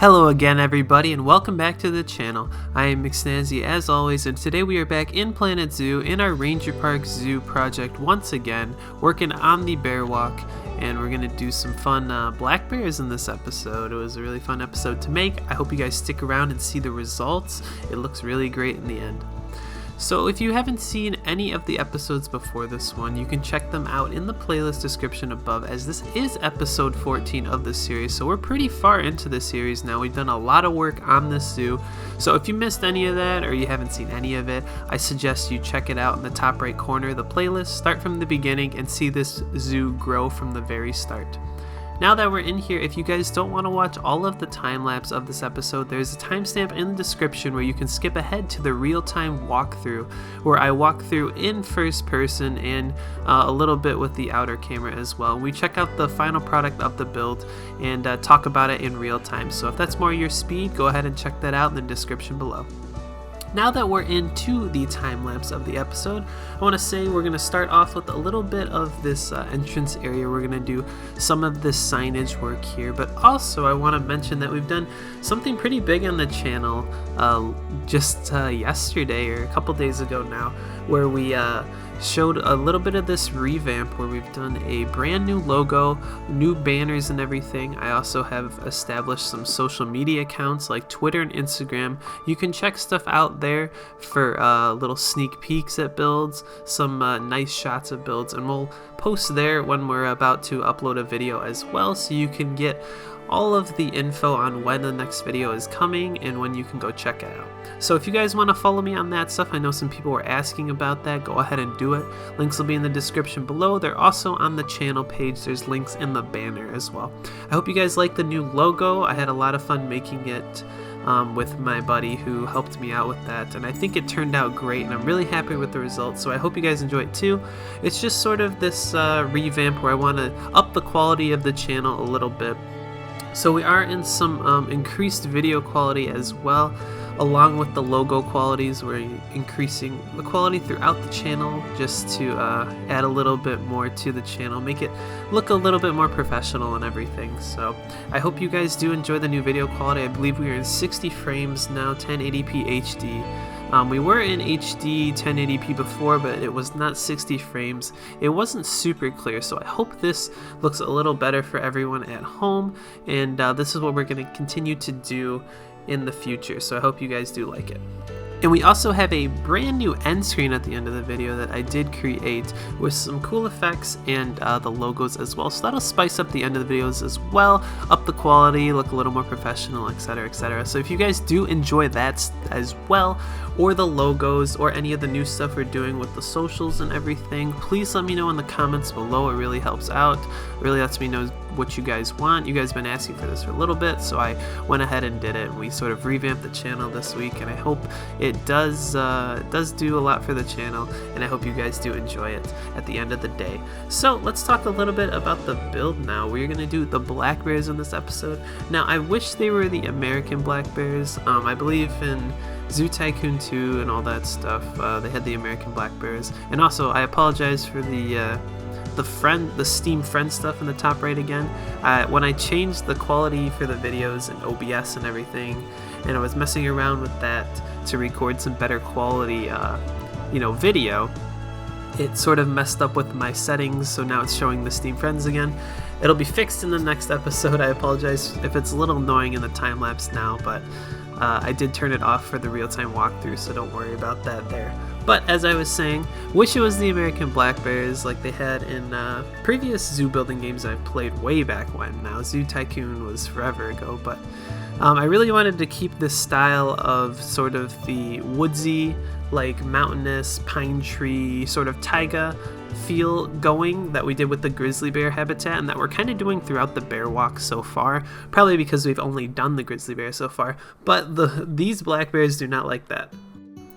Hello again everybody and welcome back to the channel. I am McSnazzy as always, and today we are back in Planet Zoo in our Ranger Park Zoo project once again, working on the bear walk, and we're going to do some fun black bears in this episode. It was a really fun episode to make. I hope you guys stick around and see the results. It looks really great in the end. So if you haven't seen any of the episodes before this one, you can check them out in the playlist description above, as this is episode 14 of the series, so we're pretty far into the series now. We've done a lot of work on this zoo, so if you missed any of that or you haven't seen any of it, I suggest you check it out in the top right corner of the playlist, start from the beginning, and see this zoo grow from the very start. Now that we're in here, if you guys don't want to watch all of the time-lapse of this episode, there's a timestamp in the description where you can skip ahead to the real-time walkthrough, where I walk through in first person and a little bit with the outer camera as well. We check out the final product of the build and talk about it in real time. So if that's more your speed, go ahead and check that out in the description below. Now that we're into the time-lapse of the episode, I want to say we're going to start off with a little bit of this entrance area. We're going to do some of this signage work here, but also I want to mention that we've done something pretty big on the channel just yesterday or a couple days ago now, where we showed a little bit of this revamp where we've done a brand new logo, new banners and everything. I also have established some social media accounts like Twitter and Instagram. You can check stuff out there for little sneak peeks at builds, some nice shots of builds, and we'll post there when we're about to upload a video as well, so you can get all of the info on when the next video is coming and when you can go check it out. So if you guys want to follow me on that stuff, I know some people were asking about that, go ahead and do it. Links will be in the description below. They're also on the channel page. There's links in the banner as well. I hope you guys like the new logo. I had a lot of fun making it with my buddy who helped me out with that, and I think it turned out great, and I'm really happy with the results, so I hope you guys enjoy it too. It's just sort of this revamp where I want to up the quality of the channel a little bit. So we are in some increased video quality as well, along with the logo qualities. We're increasing the quality throughout the channel just to add a little bit more to the channel, make it look a little bit more professional and everything. So I hope you guys do enjoy the new video quality. I believe we are in 60 frames now, 1080p HD. We were in HD 1080p before, but it was not 60 frames. It wasn't super clear, so I hope this looks a little better for everyone at home, and this is what we're going to continue to do in the future, so I hope you guys do like it. And we also have a brand new end screen at the end of the video that I did create with some cool effects and the logos as well. So that'll spice up the end of the videos as well, up the quality, look a little more professional, etc, etc. So if you guys do enjoy that as well, or the logos, or any of the new stuff we're doing with the socials and everything, please let me know in the comments below. It really helps out. It really lets me know what you guys want. You guys have been asking for this for a little bit, so I went ahead and did it. We sort of revamped the channel this week, and I hope it does do a lot for the channel, and I hope you guys do enjoy it at the end of the day. So let's talk a little bit about the build now. We're going to do the black bears in this episode. Now I wish they were the American black bears. I believe in Zoo Tycoon 2 and all that stuff, they had the American black bears. And also I apologize for the Steam friend stuff in the top right again. When I changed the quality for the videos and OBS and everything, and I was messing around with that to record some better quality video, it sort of messed up with my settings, so now it's showing the Steam friends again. It'll be fixed in the next episode. I apologize if it's a little annoying in the time-lapse now, but I did turn it off for the real-time walkthrough, so don't worry about that there. But as I was saying, wish it was the American black bears like they had in previous zoo building games I've played way back when. Now Zoo Tycoon was forever ago, but I really wanted to keep this style of sort of the woodsy, like mountainous, pine tree, sort of taiga feel going that we did with the grizzly bear habitat, and that we're kind of doing throughout the bear walk so far, probably because we've only done the grizzly bear so far, but these black bears do not like that.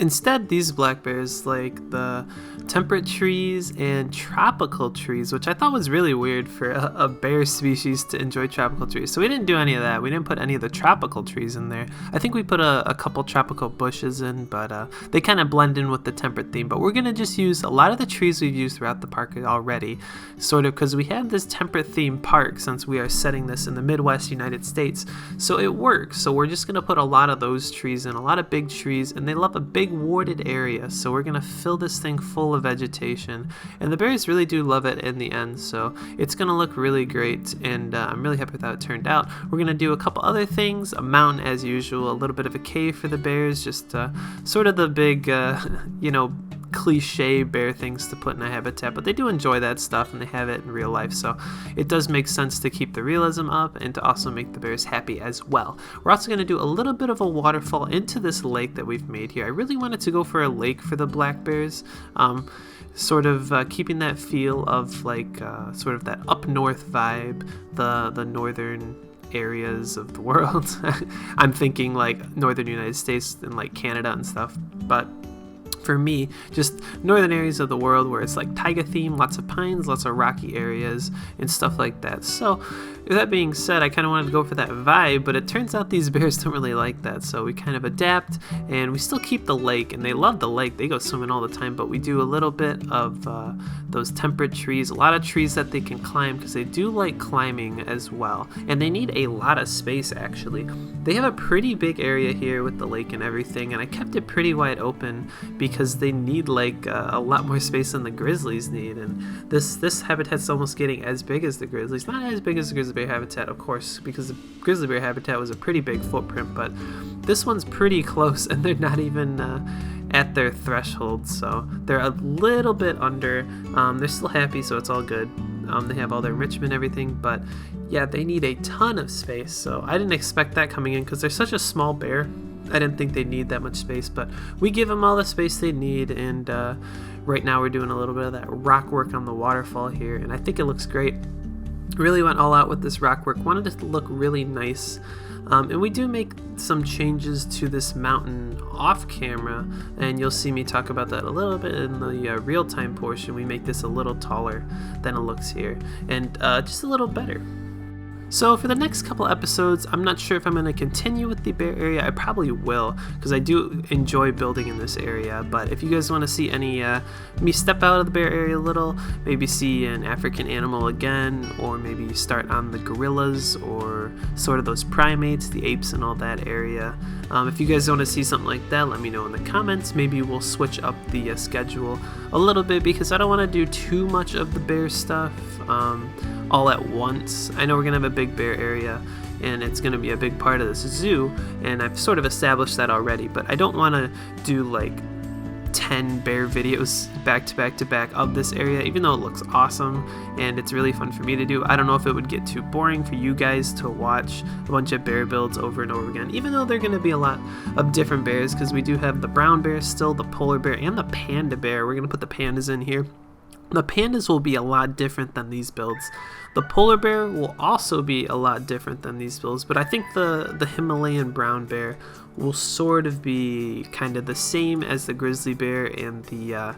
Instead, these black bears like the temperate trees and tropical trees, which I thought was really weird for a bear species to enjoy tropical trees. So we didn't do any of that. We didn't put any of the tropical trees in there. I think we put a couple tropical bushes in, but they kind of blend in with the temperate theme. But we're going to just use a lot of the trees we've used throughout the park already, sort of because we have this temperate theme park since we are setting this in the Midwest United States. So it works. So we're just going to put a lot of those trees in, a lot of big trees, and they love a big wooded area, so we're gonna fill this thing full of vegetation, and the bears really do love it in the end, so it's gonna look really great, and I'm really happy with how it turned out. We're gonna do a couple other things, a mountain as usual, a little bit of a cave for the bears, just sort of the big cliche bear things to put in a habitat, but they do enjoy that stuff and they have it in real life, so it does make sense to keep the realism up and to also make the bears happy as well. We're also going to do a little bit of a waterfall into this lake that we've made here. I really wanted to go for a lake for the black bears, sort of keeping that feel of like sort of that up north vibe, the northern areas of the world. I'm thinking like northern United States and like Canada and stuff, but for me, just northern areas of the world where it's like taiga theme, lots of pines, lots of rocky areas, and stuff like that. So, with that being said, I kind of wanted to go for that vibe, but it turns out these bears don't really like that. So we kind of adapt, and we still keep the lake, and they love the lake. They go swimming all the time, but we do a little bit of those temperate trees, a lot of trees that they can climb because they do like climbing as well. And they need a lot of space, actually. They have a pretty big area here with the lake and everything, and I kept it pretty wide open because they need like a lot more space than the grizzlies need. And this habitat's almost getting as big as the grizzlies. Not as big as the grizzly bear habitat, of course, because the grizzly bear habitat was a pretty big footprint, but this one's pretty close, and they're not even at their threshold, so they're a little bit under. They're still happy, so it's all good. They have all their enrichment and everything, but yeah, they need a ton of space, so I didn't expect that coming in because they're such a small bear. I didn't think they'd need that much space, but we give them all the space they need, and right now we're doing a little bit of that rock work on the waterfall here, and I think it looks great. Really went all out with this rock work, wanted it to look really nice, and we do make some changes to this mountain off camera, and you'll see me talk about that a little bit in the real-time portion. We make this a little taller than it looks here, and just a little better. So for the next couple episodes, I'm not sure if I'm going to continue with the bear area. I probably will, because I do enjoy building in this area. But if you guys want to see any me step out of the bear area a little, maybe see an African animal again, or maybe start on the gorillas or sort of those primates, the apes and all that area. If you guys want to see something like that, let me know in the comments. Maybe we'll switch up the schedule a little bit, because I don't want to do too much of the bear stuff all at once. I know we're gonna have a big bear area, and it's gonna be a big part of this zoo, and I've sort of established that already, but I don't want to do like 10 bear videos back to back to back of this area, even though it looks awesome and it's really fun for me to do. I don't know if it would get too boring for you guys to watch a bunch of bear builds over and over again, even though they're going to be a lot of different bears, because we do have the brown bear still, the polar bear, and the panda bear. We're going to put the pandas in here. The pandas will be a lot different than these builds. The polar bear will also be a lot different than these builds, but I think the Himalayan brown bear will sort of be kind of the same as the grizzly bear and the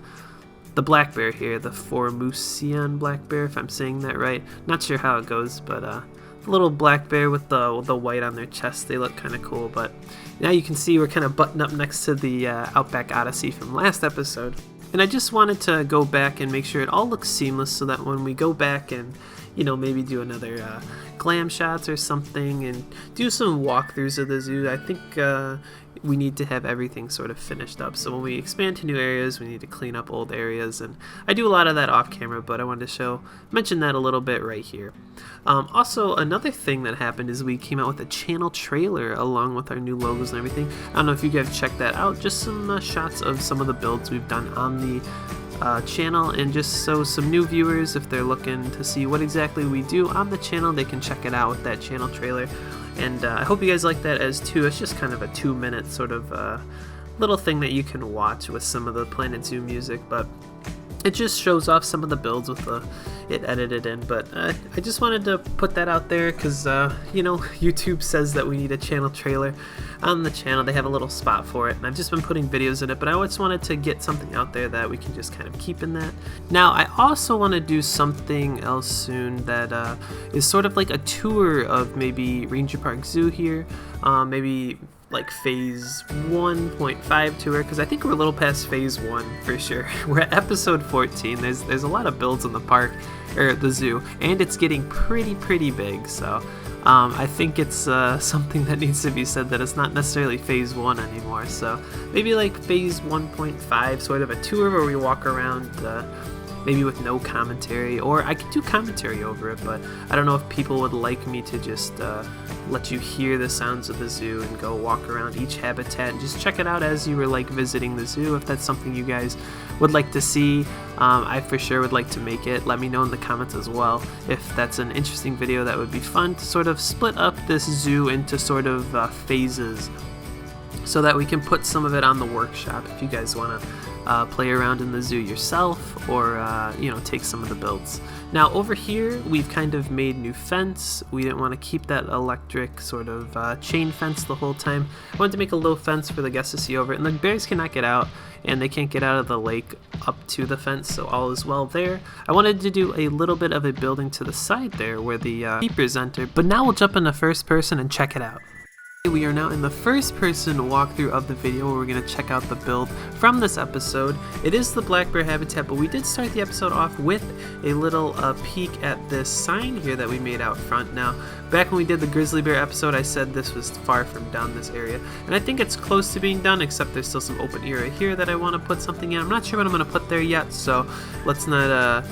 black bear here, the Formosan black bear, if I'm saying that right. Not sure how it goes, but the little black bear with the white on their chest, they look kind of cool. But now you can see we're kind of buttoned up next to the Outback Odyssey from last episode. And I just wanted to go back and make sure it all looks seamless, so that when we go back and, you know, maybe do another glam shots or something and do some walkthroughs of the zoo, I think we need to have everything sort of finished up. So when we expand to new areas, we need to clean up old areas, and I do a lot of that off camera, but I wanted to mention that a little bit right here. Also, another thing that happened is we came out with a channel trailer along with our new logos and everything. I don't know if you guys checked that out, just some shots of some of the builds we've done on the channel, and just so some new viewers, if they're looking to see what exactly we do on the channel, they can check it out with that channel trailer. And I hope you guys like that as too. It's just kind of a 2-minute sort of little thing that you can watch with some of the Planet Zoo music. But it just shows off some of the builds with it edited in, but I just wanted to put that out there because you know, YouTube says that we need a channel trailer on the channel. They have a little spot for it, and I've just been putting videos in it, but I always wanted to get something out there that we can just kind of keep in that. Now I also want to do something else soon that is sort of like a tour of maybe Ranger Park Zoo here, maybe like phase 1.5 tour, because I think we're a little past phase 1 for sure. We're at episode 14. There's a lot of builds in the park, or the zoo, and it's getting pretty big, so I think it's something that needs to be said, that it's not necessarily phase 1 anymore. So maybe like phase 1.5, sort of a tour where we walk around maybe with no commentary, or I could do commentary over it, but I don't know if people would like me to just let you hear the sounds of the zoo and go walk around each habitat and just check it out as you were like visiting the zoo. If that's something you guys would like to see, I for sure would like to make it. Let me know in the comments as well if that's an interesting video that would be fun to sort of split up this zoo into sort of phases, so that we can put some of it on the workshop if you guys want to play around in the zoo yourself, or you know, take some of the builds. Now over here we've kind of made new fence. We didn't want to keep that electric sort of chain fence the whole time. I wanted to make a low fence for the guests to see over it, and the bears cannot get out, and they can't get out of the lake up to the fence, so all is well there. I wanted to do a little bit of a building to the side there where the keepers enter, but now we'll jump into first person and check it out. We are now in the first person walkthrough of the video where we're going to check out the build from this episode. It is the black bear habitat, but we did start the episode off with a little peek at this sign here that we made out front. Now, back when we did the grizzly bear episode, I said this was far from done, this area, and I think it's close to being done, except there's still some open area here that I want to put something in. I'm not sure what I'm going to put there yet, so let's not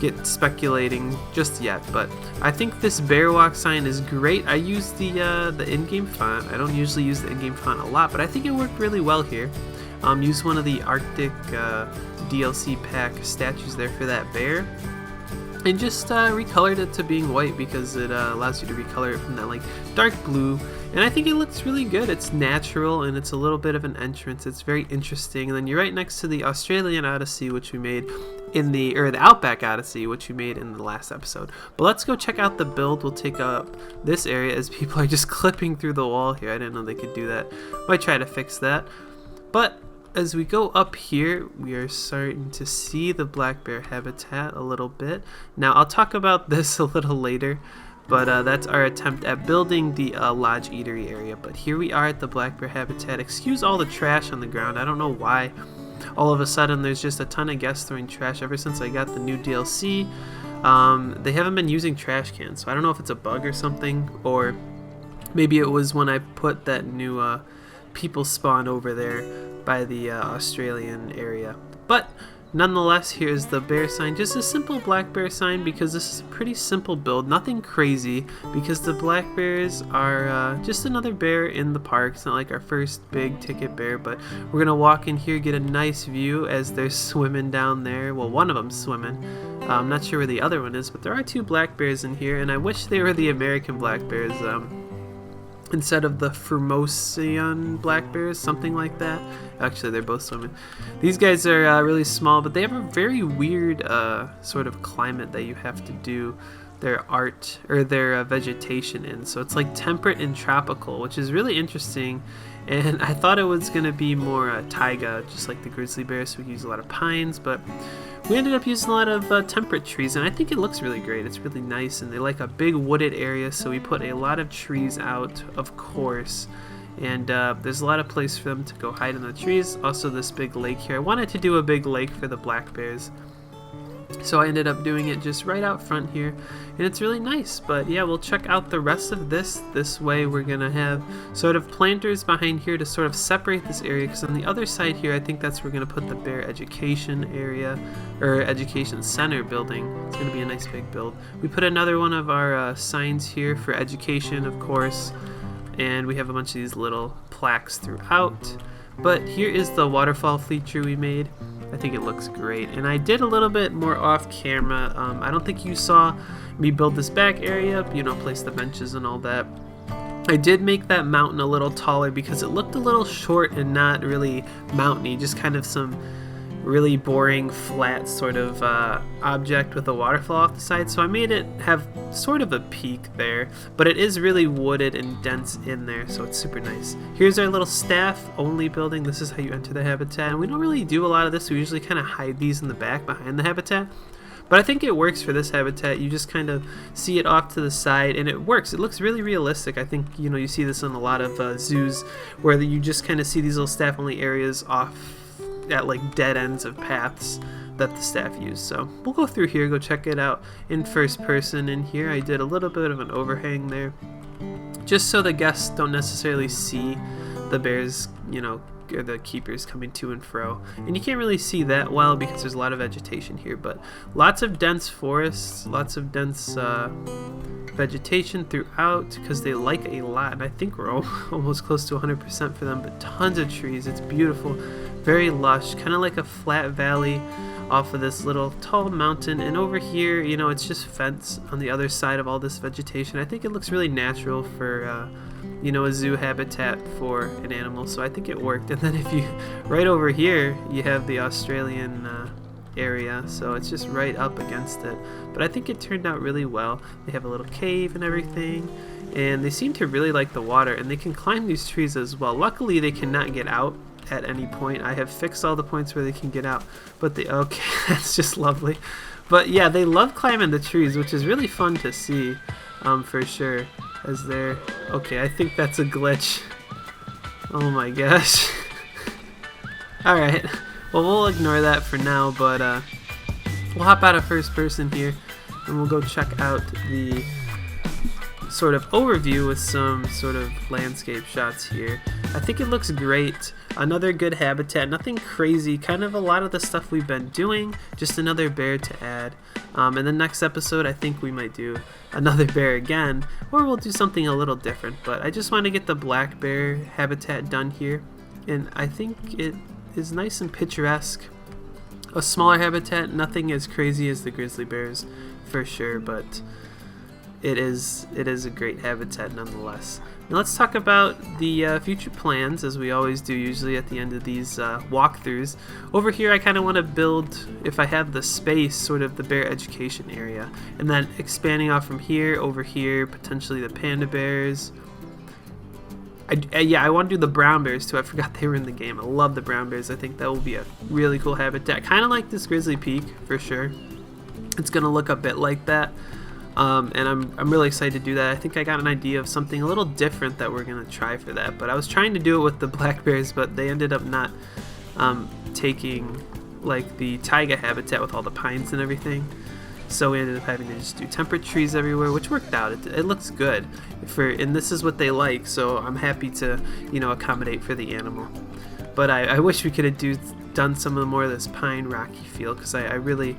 get speculating just yet, but I think this bear walk sign is great. I use the in-game font. I don't usually use the in-game font a lot, but I think it worked really well here. Use one of the Arctic DLC pack statues there for that bear, and just recolored it to being white because it allows you to recolor it from that like dark blue, and I think it looks really good. It's natural, and it's a little bit of an entrance. It's very interesting, and then you're right next to the Australian Odyssey, which we made in the Outback Odyssey, which we made in the last episode. But let's go check out the build. We'll take up this area as people are just clipping through the wall here. I didn't know they could do that. Might try to fix that. But as we go up here, we are starting to see the black bear habitat a little bit. Now, I'll talk about this a little later, but that's our attempt at building the lodge eatery area. But here we are at the black bear habitat. Excuse all the trash on the ground. I don't know why all of a sudden there's just a ton of guests throwing trash ever since I got the new DLC. They haven't been using trash cans, so I don't know if it's a bug or something, or maybe it was when I put that new people spawn over there by the Australian area. But nonetheless, here's the bear sign, just a simple black bear sign, because this is a pretty simple build, nothing crazy, because the black bears are just another bear in the park. It's not like our first big ticket bear, but we're gonna walk in here, get a nice view as they're swimming down there. Well, one of them's swimming. I'm not sure where the other one is, but there are two black bears in here, and I wish they were the American black bears instead of the Formosian black bears, something like that. Actually, they're both swimming. These guys are really small, but they have a very weird sort of climate that you have to do their art or their vegetation in. So it's like temperate and tropical, which is really interesting. And I thought it was going to be more taiga, just like the grizzly bear, so we use a lot of pines, but we ended up using a lot of temperate trees, and I think it looks really great. It's really nice, and they like a big wooded area, so we put a lot of trees out, of course, and there's a lot of place for them to go hide in the trees. Also this big lake here. I wanted to do a big lake for the black bears, so I ended up doing it just right out front here, and it's really nice. But yeah, we'll check out the rest of this way. We're gonna have sort of planters behind here to sort of separate this area, because on the other side here, I think that's where we're gonna put the bear education area, or education center building. It's gonna be a nice big build. We put another one of our signs here for education, of course, and we have a bunch of these little plaques throughout. But here is the waterfall feature we made. I think it looks great, and I did a little bit more off camera. I don't think you saw me build this back area, you know, place the benches and all that. I did make that mountain a little taller because it looked a little short and not really mountainy, just kind of some really boring flat sort of object with a waterfall off the side, so I made it have sort of a peak there, but it is really wooded and dense in there, so it's super nice. Here's our little staff only building. This is how you enter the habitat, and we don't really do a lot of this. We usually kind of hide these in the back behind the habitat, but I think it works for this habitat. You just kind of see it off to the side, and it works. It looks really realistic. I think, you know, you see this in a lot of zoos where you just kind of see these little staff only areas off at like dead ends of paths that the staff use. So we'll go through here, go check it out in first person. In here I did a little bit of an overhang there just so the guests don't necessarily see the bears, you know, or the keepers coming to and fro, and you can't really see that well because there's a lot of vegetation here, but lots of dense forests, lots of dense vegetation throughout because they like a lot, and I think we're almost close to 100% for them, but tons of trees. It's beautiful, very lush, kind of like a flat valley off of this little tall mountain, and over here, you know, it's just fence on the other side of all this vegetation. I think it looks really natural for you know, a zoo habitat for an animal, so I think it worked. And then if you right over here you have the Australian area, so it's just right up against it, but I think it turned out really well. They have a little cave and everything, and they seem to really like the water, and they can climb these trees as well. Luckily they cannot get out at any point. I have fixed all the points where they can get out, but they okay that's just lovely. But yeah, they love climbing the trees, which is really fun to see, for sure. As they're okay, I think that's a glitch. Oh my gosh. Alright, well, we'll ignore that for now, but we'll hop out of first person here and we'll go check out the sort of overview with some sort of landscape shots here. I think it looks great. Another good habitat, nothing crazy, kind of a lot of the stuff we've been doing, just another bear to add. In the next episode I think we might do another bear again, or we'll do something a little different, but I just want to get the black bear habitat done here, and I think it is nice and picturesque. A smaller habitat, nothing as crazy as the grizzly bears for sure, but it is a great habitat nonetheless. Now let's talk about the future plans, as we always do usually at the end of these walkthroughs. Over here I kind of want to build, if I have the space, sort of the bear education area, and then expanding off from here, over here, potentially the panda bears. Yeah, I want to do the brown bears too. I forgot they were in the game. I love the brown bears. I think that will be a really cool habitat, kind of like this Grizzly Peak for sure. It's gonna look a bit like that. And I'm really excited to do that. I think I got an idea of something a little different that we're gonna try for that, but I was trying to do it with the black bears, but they ended up not taking like the taiga habitat with all the pines and everything, so we ended up having to just do temperate trees everywhere, which worked out. It looks good and this is what they like, so I'm happy to, you know, accommodate for the animal. But I wish we could have done some more of this pine rocky feel, because I really,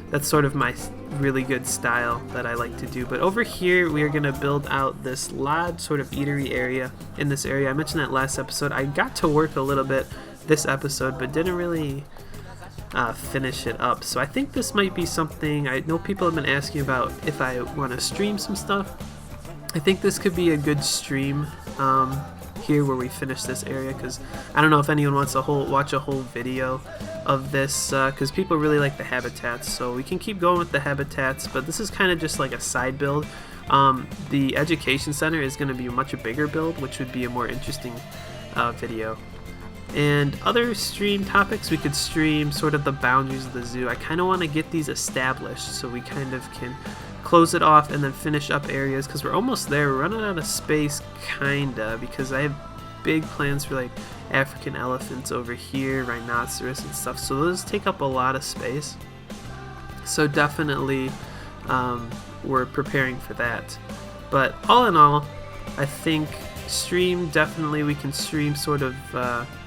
that's sort of my really good style that I like to do. But over here we are going to build out this lodge sort of eatery area in this area. I mentioned that last episode. I got to work a little bit this episode, but didn't really finish it up. So I think this might be something, I know people have been asking about if I want to stream some stuff. I think this could be a good stream here where we finish this area, because I don't know if anyone wants to watch a whole video of this, because people really like the habitats, so we can keep going with the habitats, but this is kind of just like a side build. The education center is going to be a much bigger build, which would be a more interesting video. And other stream topics, we could stream sort of the boundaries of the zoo. I kind of want to get these established so we kind of can close it off and then finish up areas, because we're almost there. We're running out of space kinda, because I have big plans for like African elephants over here, rhinoceros and stuff, so those take up a lot of space. So definitely we're preparing for that. But all in all, I think stream, definitely we can stream sort of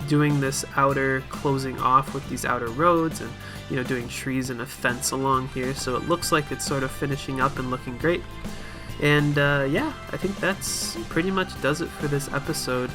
doing this outer closing off with these outer roads, and you know, doing trees and a fence along here, so it looks like it's sort of finishing up and looking great. And yeah, I think that's pretty much does it for this episode.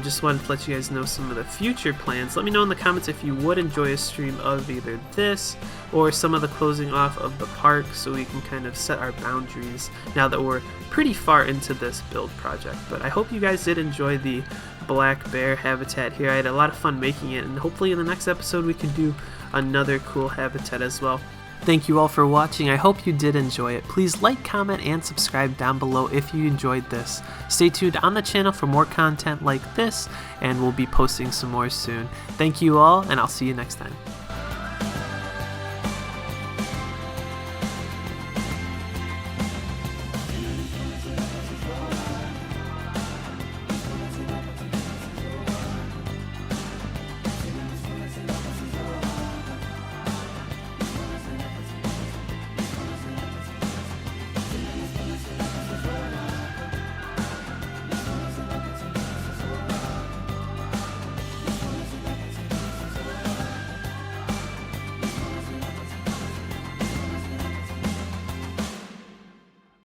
Just wanted to let you guys know some of the future plans. Let me know in the comments if you would enjoy a stream of either this or some of the closing off of the park, so we can kind of set our boundaries now that we're pretty far into this build project. But I hope you guys did enjoy the black bear habitat here. I had a lot of fun making it, and hopefully in the next episode we can do another cool habitat as well. Thank you all for watching. I hope you did enjoy it. Please like, comment, and subscribe down below if you enjoyed this. Stay tuned on the channel for more content like this, and we'll be posting some more soon. Thank you all, and I'll see you next time.